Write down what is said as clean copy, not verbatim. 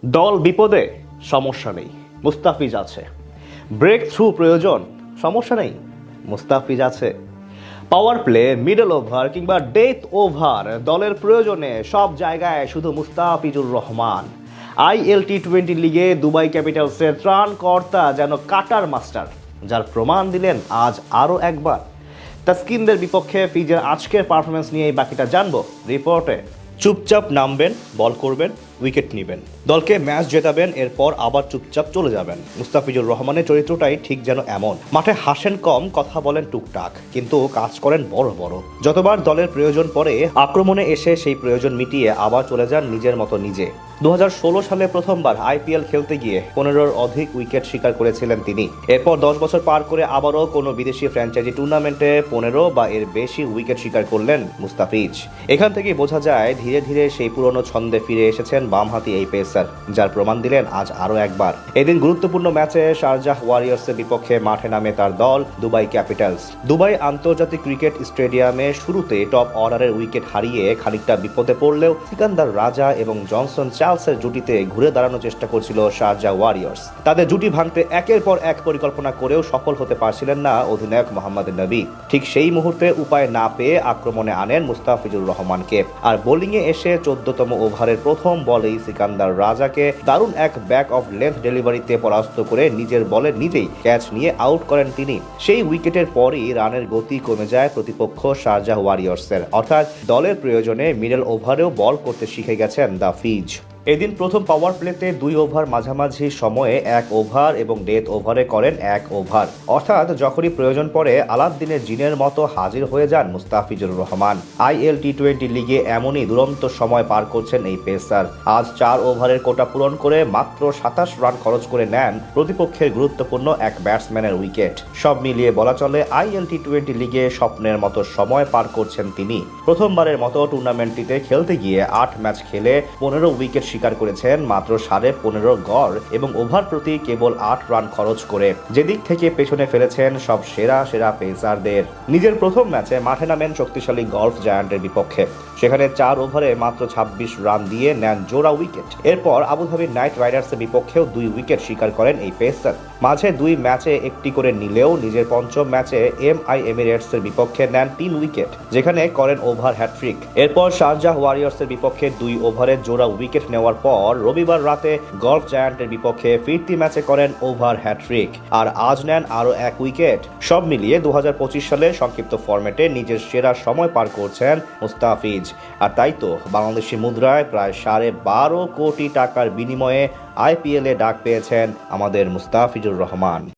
দল বিপদে, সমস্যা নেই, মুস্তাফিজ আছে। ব্রেক থ্রু প্রয়োজন, সমস্যা নেই, মুস্তাফিজ আছে। পাওয়ার প্লে, মিডল ওভার কিংবা ডেথ ওভার দলের প্রয়োজনে সব জায়গায় শুধু মুস্তাফিজুর রহমান। IL T20 লিগে দুবাই ক্যাপিটালসের ত্রাণকর্তা যেন কাটার মাস্টার, যার প্রমাণ দিলেন আজ আরও একবার। তাসকিনদের বিপক্ষে ফিজের আজকের পারফরমেন্স নিয়েই বাকিটা জানবো রিপোর্টে। চুপচাপ নামবেন, বল করবেন, উইকেট নেবেন, দলকে ম্যাচ জেতাবেন, এরপর আবার চুপচাপ চলে যাবেন। মুস্তাফিজুর রহমানের চরিত্রটাই ঠিক যেন এমন। মাঠে হাসেন কম, কথা বলেন টুকটাক, কিন্তু কাজ করেন বড় বড়। যতবার দলের প্রয়োজন পড়ে আক্রমণে এসে সেই প্রয়োজন মিটিয়ে আবার চলে যান নিজের মতো নিজে। 2016 সালে প্রথমবার IPL খেলতে গিয়ে 15-র অধিক উইকেট শিকার করেছিলেন তিনি। এরপর 10 বছর পার করে আবারও কোনো বিদেশি ফ্র্যাঞ্চাইজি টুর্নামেন্টে 15 বা এর বেশি উইকেট শিকার করলেন মুস্তাফিজ। এখান থেকেই বোঝা যায় ধীরে ধীরে সেই পুরনো ছন্দে ফিরে এসেছেন বামহাতি এই পেসার, যার প্রমাণ দিলেন আজ আরও একবার। এদিন গুরুত্বপূর্ণ ম্যাচে শারজাহ ওয়ারিয়র্সের বিপক্ষে মাঠে নামে তার দল দুবাই ক্যাপিটালস। দুবাই আন্তর্জাতিক ক্রিকেট স্টেডিয়ামে শুরুতে টপ অর্ডারের উইকেট হারিয়ে খানিকটা বিপদে পড়লেও সিকান্দার রাজা এবং জনসন চার্লসের জুটিতে ঘুরে দাঁড়ানোর চেষ্টা করছিল শারজাহ ওয়ারিয়র্স। তাদের জুটি ভাঙতে একের পর এক পরিকল্পনা করেও সফল হতে পারছিলেন না অধিনায়ক মোহাম্মদ নবী। ঠিক সেই মুহূর্তে উপায় না পেয়ে আক্রমণে আনেন মুস্তাফিজুর রহমানকে, আর বোলিংয়ে এসে 14তম ওভারের প্রথম বলেই সিকান্দার রাজাকে দারুণ এক ব্যাক অফ লেন্থ ডেলিভারিতে পরাস্ত করে নিজের বলে নিজেই ক্যাচ নিয়ে আউট করেন তিনি। সেই উইকেটের পরই রানের গতি কমে যায় প্রতিপক্ষ শারজাহ ওয়ারিয়র্সের, অর্থাৎ দলের প্রয়োজনে মিডল ওভারেও বল করতে শিখে গেছেন দ্য ফিজ। এদিন প্রথম পাওয়ার প্লেতে 2 ওভার মাঝামাঝি সময়ে 1 ওভার এবং ডেথ ওভারে করেন 1 ওভার, অর্থাৎ যখনই প্রয়োজন পড়ে আলাদ্দিনের জিনের মতো হাজির হয়ে যান মুস্তাফিজুর রহমান। IL T20 লিগে এমনই দুরন্ত সময় পার করছেন এই পেসার। আজ 4 ওভারের কোটা পূরণ করে মাত্র 27 রান খরচ করে নেন প্রতিপক্ষের গুরুত্বপূর্ণ এক ব্যাটসম্যানের উইকেট। সব মিলিয়ে বলা চলে IL T20 লিগে স্বপ্নের মতো সময় পার করছেন তিনি। প্রথমবারের মতো টুর্নামেন্টটিতে খেলতে গিয়ে 8 ম্যাচ খেলে 15 উইকেট শিকার করেছেন মাত্র 15.5 গড় এবং ওভার প্রতি কেবল 8 রান খরচ করে, যেদিক থেকে পেছনে ফেলেছেন সব সেরা পেসারদের। নিজের প্রথম ম্যাচে মাঠে নামেন শক্তিশালী গলফ জায়ান্টের বিপক্ষে। সেখানে 4 ওভারে মাত্র 26 রান দিয়ে নেন জোড়া উইকেট। এরপর আবুধাবি নাইট রাইডার্সের বিপক্ষেও 2 উইকেট শিকার করেন এই পেসার। মাঝে 2 ম্যাচে একটি করে নিলেও নিজের পঞ্চম ম্যাচে MI এমিরেটসের বিপক্ষে নেন 3 উইকেট, যেখানে করেন ওভার হ্যাট্রিক। এরপর শারজাহ ওয়ারিয়র্সের বিপক্ষে 2 ওভারে জোড়া উইকেট নেওয়ার পর রবিবার রাতে গলফ জায়ান্টের বিপক্ষে ফিরতি ম্যাচে করেন ওভার হ্যাট্রিক, আর আজ নেন আরও 1 উইকেট। সব মিলিয়ে 2025 সালে সংক্ষিপ্ত ফরম্যাটে নিজের সেরা সময় পার করছেন মুস্তাফিজ। আর তাই তো বাংলাদেশি মুদ্রায় প্রায় 12.5 কোটি টাকার বিনিময়ে IPL-এ ডাক পেয়েছেন আমাদের মুস্তাফিজুর রহমান।